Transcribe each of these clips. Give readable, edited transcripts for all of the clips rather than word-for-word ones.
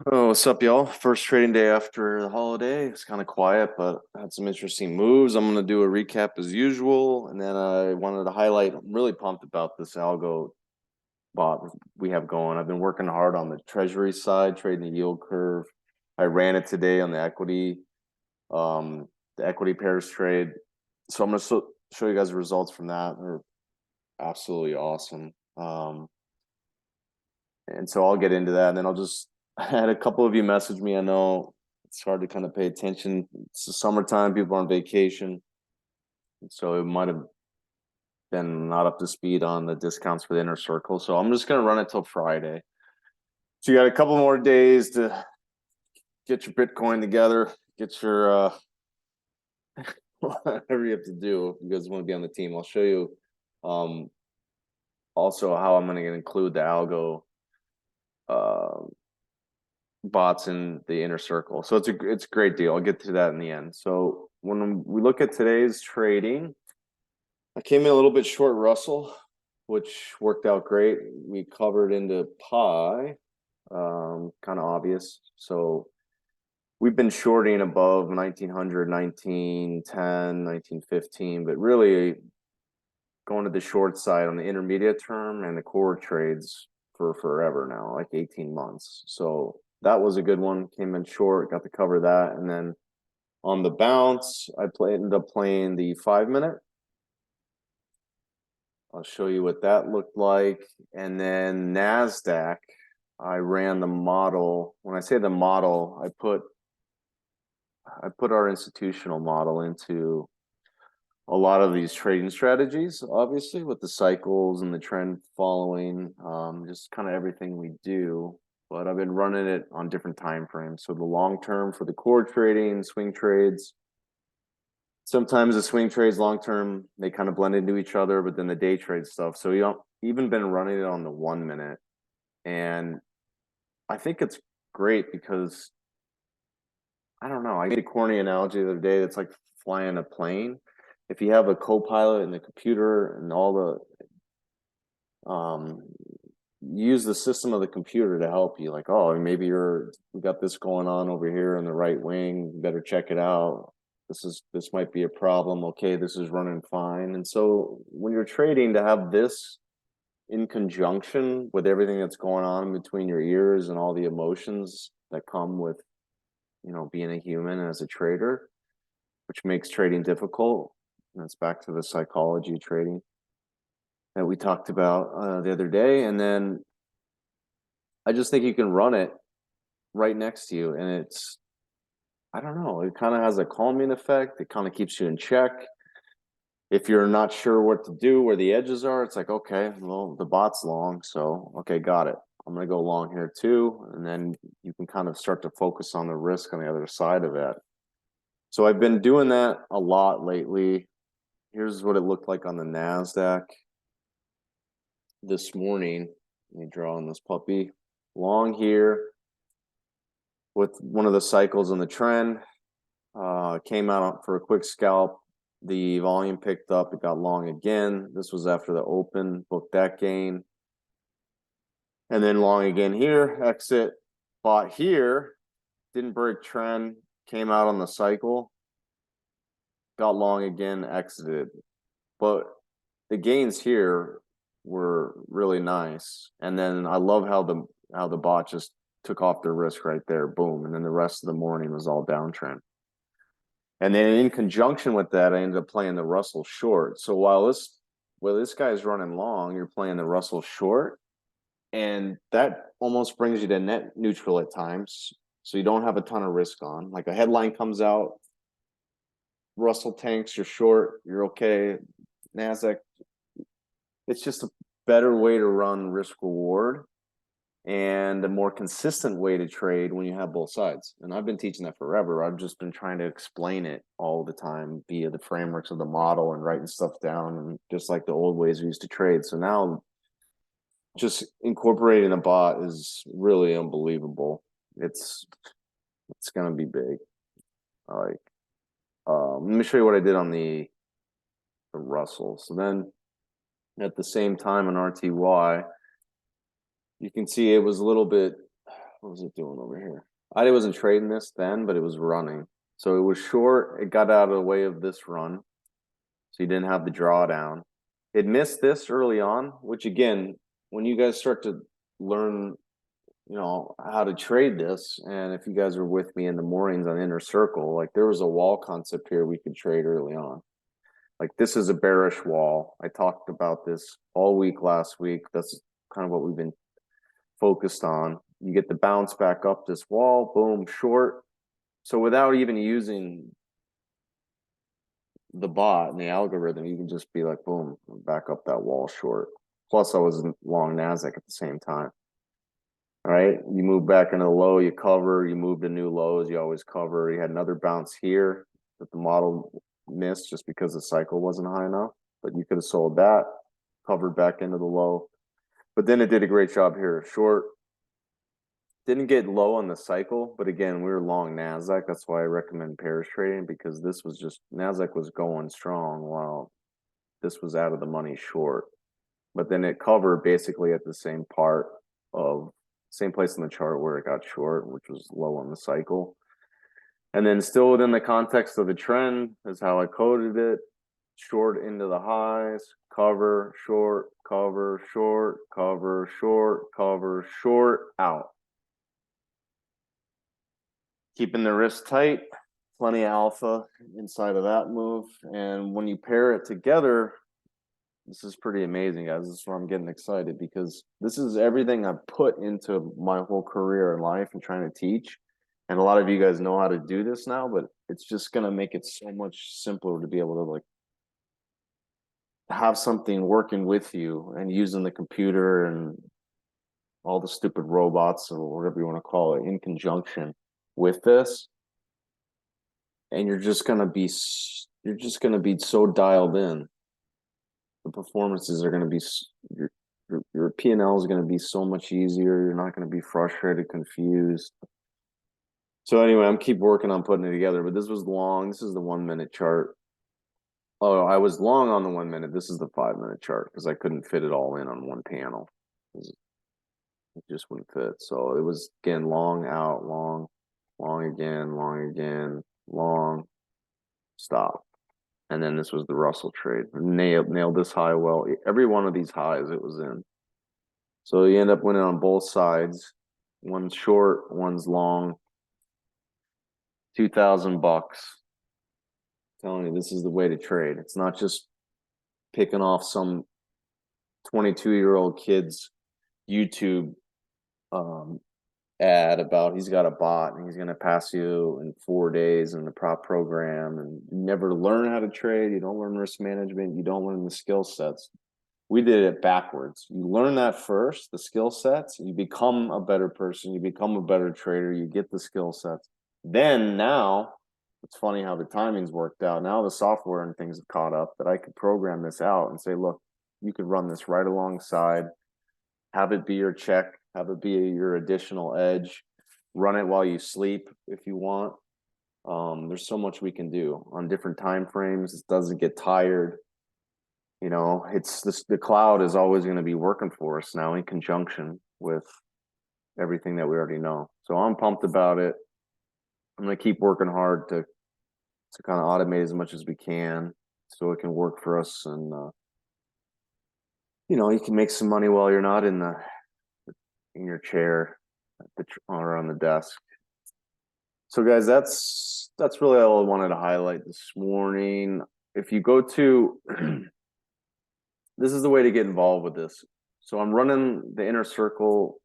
Oh, what's up, y'all? First trading day after the holiday. It's kind of quiet, but I had some interesting moves. I'm going to do a recap as usual, and then I wanted to highlight. I'm really pumped about this algo bot we have going. I've been working hard on the treasury side, trading the yield curve. I ran it today on um, the equity pairs trade. So I'm going to show you guys the results from that. They're absolutely awesome. And so I'll get into that, and then I'll just I had a couple of you message me. I know it's hard to kind of pay attention. It's the summertime, people are on vacation, so it might have been not up to speed on the discounts for the inner circle. So I'm just gonna run it till Friday. So you got a couple more days to get your Bitcoin together, get your whatever you have to do if you guys want to be on the team. I'll show you um also how I'm gonna include the algo uh bots in the inner circle. So it's a great deal. I'll get to that in the end. So when we look at today's trading, I came in a little bit short Russell, which worked out great. We covered into pi, kind of obvious. So we've been shorting above 1900, 1910, 1915, but really going to the short side on the intermediate term and the core trades for forever now, like 18 months. So that was a good one. Came in short, got to cover that. And then on the bounce, ended up playing the 5 minute. I'll show you what that looked like. And then NASDAQ, I ran the model. When I say the model, I put our institutional model into a lot of these trading strategies, obviously, with the cycles and the trend following, just kind of everything we do. But I've been running it on different time frames. So the long term for the core trading, swing trades. Sometimes the swing trades, long term, they kind of blend into each other, but then the day trade stuff. So you don't even been running it on the 1 minute. And I think it's great because I don't know. I made a corny analogy the other day that's like flying a plane. If you have a co-pilot in the computer and all the use the system of the computer to help you, like, oh, maybe we got this going on over here in the right wing, you better check it out. This might be a problem. Okay, this is running fine. And so when you're trading, to have this in conjunction with everything that's going on between your ears and all the emotions that come with being a human as a trader, which makes trading difficult. And that's back to the psychology of trading that we talked about the other day. And then I just think you can run it right next to you, and I don't know, it kind of has a calming effect. It kind of keeps you in check. If you're not sure what to do, where the edges are, it's like, okay, well, the bot's long, so okay, got it. I'm gonna go long here too, and then you can kind of start to focus on the risk on the other side of that. So I've been doing that a lot lately. Here's what it looked like on the NASDAQ this morning. Let me draw on this puppy. Long here with one of the cycles in the trend. Came out for a quick scalp. The volume picked up. It got long again. This was after the open. Booked that gain. And then long again here. Exit. Bought here. Didn't break trend. Came out on the cycle. Got long again. Exited. But the gains here were really nice. And then I love how the bot just took off the risk right there. Boom. And then the rest of the morning was all downtrend. And then in conjunction with that, I ended up playing the Russell short. So while this guy's running long, you're playing the Russell short, and that almost brings you to net neutral at times. So you don't have a ton of risk on. Like a headline comes out, Russell tanks, you're short, you're okay. NASDAQ, it's just a better way to run risk reward and a more consistent way to trade when you have both sides. And I've been teaching that forever. I've just been trying to explain it all the time via the frameworks of the model and writing stuff down, and just like the old ways we used to trade. So now just incorporating a bot is really unbelievable. It's gonna be big. Like let me show you what I did on the Russell. So then at the same time on RTY, you can see it was a little bit what was it doing over here? I wasn't trading this then, but it was running. So it was short. It got out of the way of this run. So you didn't have the drawdown. It missed this early on, which again, when you guys start to learn, how to trade this, and if you guys were with me in the mornings on Inner Circle, like there was a wall concept here we could trade early on. Like this is a bearish wall. I talked about this all week last week. That's kind of what we've been focused on. You get the bounce back up this wall, boom, short. So without even using the bot and the algorithm, you can just be like, boom, back up that wall short. Plus, I was long NASDAQ at the same time. All right, you move back into the low, you cover, you move to new lows, you always cover. You had another bounce here that the model missed just because the cycle wasn't high enough, but you could have sold that, covered back into the low. But then it did a great job here. Short, didn't get low on the cycle, but again, we were long NASDAQ. That's why I recommend pairs trading, because this was just, NASDAQ was going strong while this was out of the money short. But then it covered basically at the same place in the chart where it got short, which was low on the cycle. And then still within the context of the trend is how I coded it. Short into the highs, cover, short, cover, short, cover, short, cover, short, out. Keeping the wrist tight, plenty of alpha inside of that move. And when you pair it together, this is pretty amazing, guys. This is where I'm getting excited, because this is everything I've put into my whole career in life and trying to teach. And a lot of you guys know how to do this now, but it's just going to make it so much simpler to be able to have something working with you and using the computer and all the stupid robots or whatever you want to call it in conjunction with this. And you're just going to be so dialed in. The performances are going to be, your P&L is going to be so much easier. You're not going to be frustrated, confused. So anyway, I'm keep working on putting it together, but this was long. This is the 1 minute chart. Oh, I was long on the 1 minute. This is the 5 minute chart because I couldn't fit it all in on one panel. It just wouldn't fit. So it was, again, long out, long again, long, stop. And then this was the Russell trade. Nailed this high well. Every one of these highs it was in. So you end up winning on both sides. One's short, one's long. $2,000. Telling you, this is the way to trade. It's not just picking off some 22-year-old kid's YouTube ad about he's got a bot and he's going to pass you in 4 days in the prop program, and you never learn how to trade. You don't learn risk management. You don't learn the skill sets. We did it backwards. You learn that first, the skill sets, you become a better person. You become a better trader. You get the skill sets. Then now, it's funny how the timing's worked out. Now the software and things have caught up that I could program this out and say, look, you could run this right alongside, have it be your check, have it be your additional edge, run it while you sleep if you want. There's so much we can do on different time frames. It doesn't get tired. It's this, the cloud is always going to be working for us now in conjunction with everything that we already know. So I'm pumped about it. I'm going to keep working hard to kind of automate as much as we can so it can work for us. And, you can make some money while you're not in your chair or on the desk. So guys, that's really all I wanted to highlight this morning. If you go to, this is the way to get involved with this. So I'm running the Inner Circle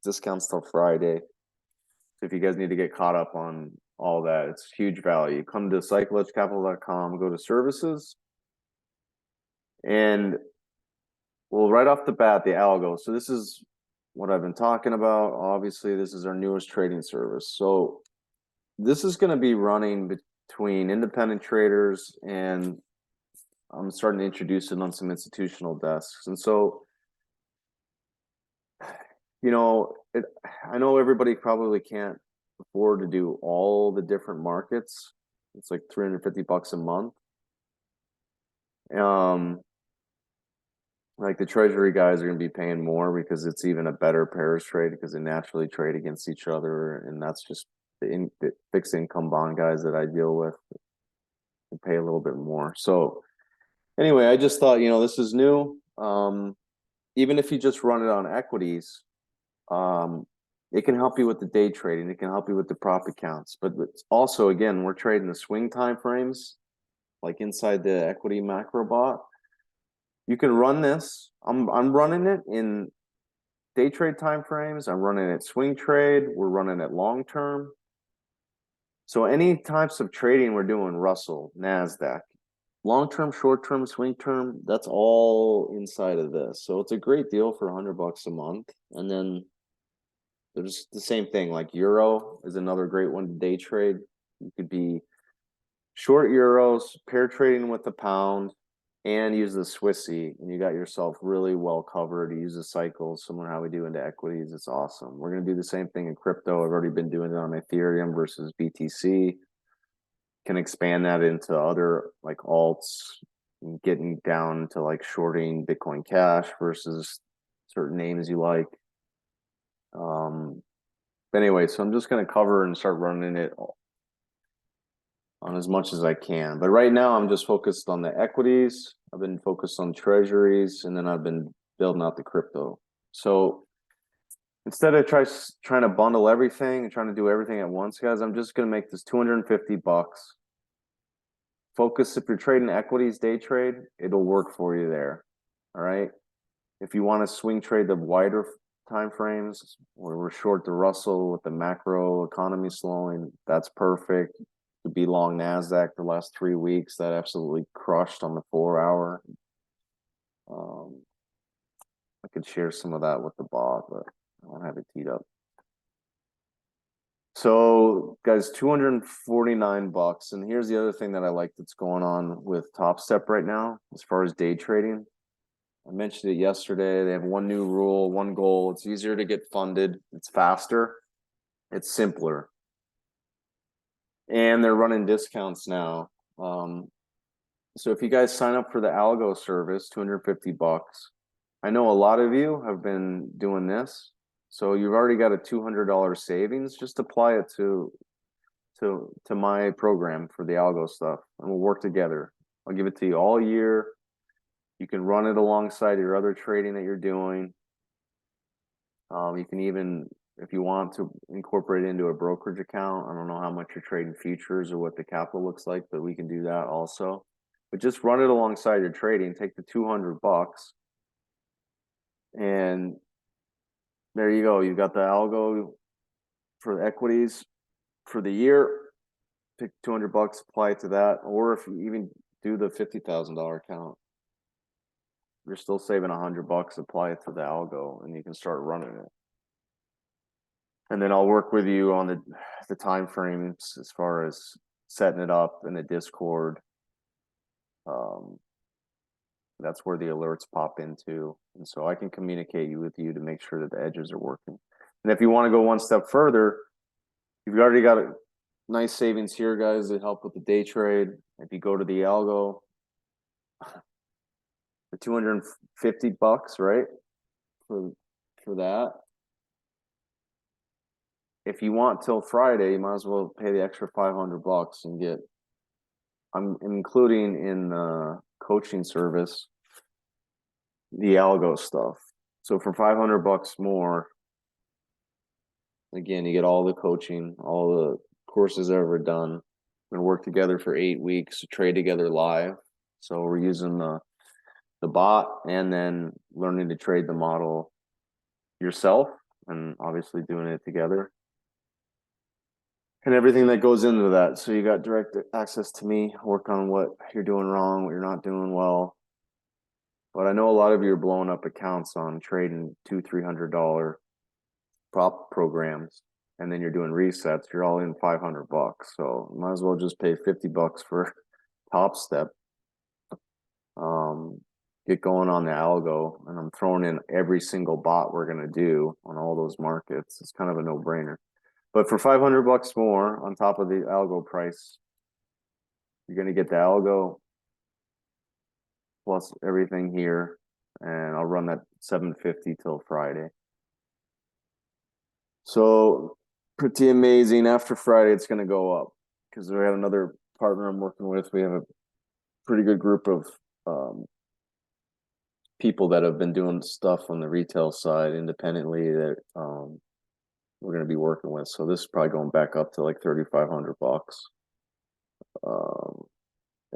discounts till Friday. So if you guys need to get caught up on all that, it's huge value. Come to cyclicacapital.com, go to services, and well, right off the bat, the Algo. So this is what I've been talking about. Obviously, this is our newest trading service. So this is going to be running between independent traders, and I'm starting to introduce it on some institutional desks. And so, I know everybody probably can't afford to do all the different markets. It's like $350 a month. Like the treasury guys are going to be paying more because it's even a better pairs trade because they naturally trade against each other, and that's just the fixed income bond guys that I deal with pay a little bit more. So anyway, I just thought, this is new. Even if you just run it on equities, um, it can help you with the day trading. It can help you with the profit counts. But it's also, again, we're trading the swing time frames, like inside the equity macro bot. You can run this. I'm running it in day trade time frames. I'm running it swing trade. We're running it long term. So any types of trading we're doing, Russell, NASDAQ, long term, short term, swing term, that's all inside of this. So it's a great deal for $100 a month. And then there's the same thing, like Euro is another great one to day trade. You could be short euros, pair trading with the pound, and use the Swissy, and you got yourself really well covered. You use the cycles, similar to how we do into equities. It's awesome. We're going to do the same thing in crypto. I've already been doing it on Ethereum versus BTC. Can expand that into other like alts, getting down to like shorting Bitcoin Cash versus certain names you like. But anyway, so I'm just going to cover and start running it on as much as I can. But right now, I'm just focused on the equities. I've been focused on treasuries, and then I've been building out the crypto. So instead of trying to bundle everything and trying to do everything at once, guys, I'm just going to make this $250. Focus if you're trading equities day trade, it'll work for you there. All right. If you want to swing trade the wider time frames where we're short the Russell with the macro economy slowing, that's perfect. To be long NASDAQ the last 3 weeks, that absolutely crushed on the 4 hour. I could share some of that with the bot, but I don't have it teed up. So guys, $249. And here's the other thing that I like that's going on with Top Step right now, as far as day trading. I mentioned it yesterday. They have one new rule, one goal. It's easier to get funded. It's faster. It's simpler. And they're running discounts now. So if you guys sign up for the Algo service, $250. I know a lot of you have been doing this. So you've already got a $200 savings. Just apply it to my program for the algo stuff, and we'll work together. I'll give it to you all year. You can run it alongside your other trading that you're doing. You can even, if you want to, incorporate it into a brokerage account. I don't know how much you're trading futures or what the capital looks like, but we can do that also. But just run it alongside your trading. Take the $200, and there you go. You got the algo for the equities for the year. Pick $200, apply it to that, or if you even do the $50,000 account, you're still saving $100. Apply it to the algo, and you can start running it. And then I'll work with you on the time frames as far as setting it up in the Discord. That's where the alerts pop into, and so I can communicate with you to make sure that the edges are working. And if you want to go one step further, you've already got a nice savings here, guys, that help with the day trade. If you go to the algo, the $250, right? For that. If you want till Friday, you might as well pay the extra $500 and get. I'm including in the coaching service the algo stuff. So for $500 more, again, you get all the coaching, all the courses I've ever done. We're gonna work together for 8 weeks to trade together live. So we're using the bot and then learning to trade the model yourself, and obviously doing it together. And everything that goes into that. So you got direct access to me, work on what you're doing wrong, what you're not doing well. But I know a lot of you are blowing up accounts on trading $200-300 prop programs, and then you're doing resets. You're all in $500. So you might as well just pay $50 for Top Step. Get going on the algo, and I'm throwing in every single bot we're gonna do on all those markets. It's kind of a no-brainer. But for $500 more on top of the algo price, you're going to get the algo plus everything here. and I'll run that 750 till Friday. So pretty amazing. After Friday, it's going to go up because we had another partner I'm working with. We have a pretty good group of people that have been doing stuff on the retail side independently that we're going to be working with. So this is probably going back up to like $3,500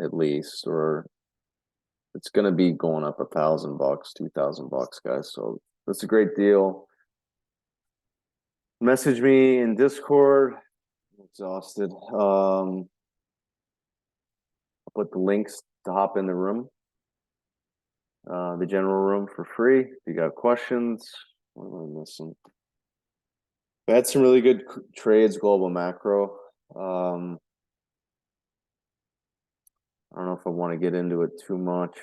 at least, or it's going to be going up $1,000, $2,000, guys. So that's a great deal. Message me in Discord. I'm exhausted. I'll put the links to hop in the room, the general room for free. If you got questions, what am I missing? I had some really good trades, global macro. I don't know if I want to get into it too much.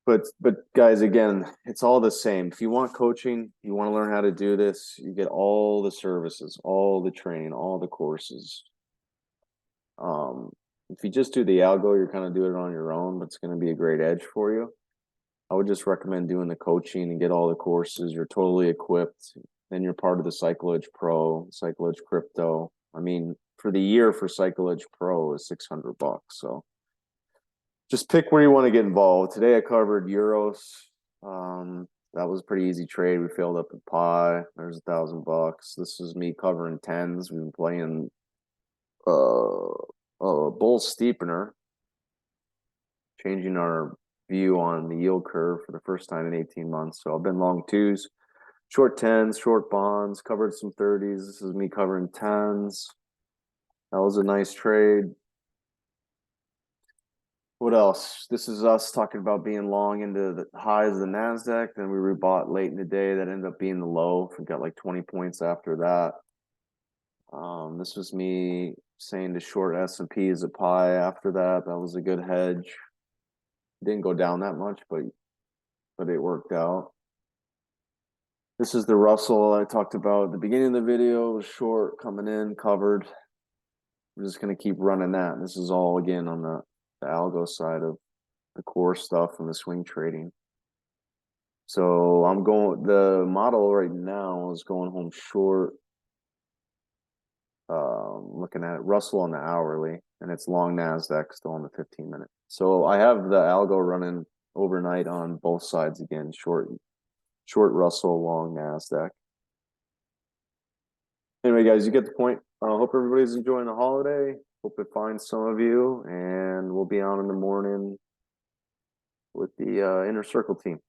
But guys, again, it's all the same. If you want coaching, you want to learn how to do this, you get all the services, all the training, all the courses. If you just do the algo, you're kind of doing it on your own, but it's going to be a great edge for you. I would just recommend doing the coaching and get all the courses. You're totally equipped. Then you're part of the Cyclical Pro, Cyclical Crypto. I mean, for the year for Cyclical Pro is $600. So just pick where you want to get involved. Today I covered euros. That was a pretty easy trade. We filled up a pie. There's $1,000. This is me covering tens. We've been playing bull steepener, changing our view on the yield curve for the first time in 18 months. So I've been long twos, short tens, short bonds, covered some 30s. This is me covering tens. That was a nice trade. What else? This is us talking about being long into the highs of the NASDAQ. Then we rebought late in the day. That ended up being the low. We got like 20 points after that. This was me saying to short S&P as a pie after that. That was a good hedge. Didn't go down that much, but it worked out. This is the Russell I talked about at the beginning of the video. It was short, coming in, covered. We're just going to keep running that. This is all, again, on the algo side of the core stuff and the swing trading. So the model right now is going home short. Looking at Russell on the hourly, and it's long NASDAQ still on the 15-minute. So I have the algo running overnight on both sides again, short Russell, long NASDAQ. Anyway, guys, you get the point. I hope everybody's enjoying the holiday. Hope it finds some of you, and we'll be on in the morning with the Inner Circle team.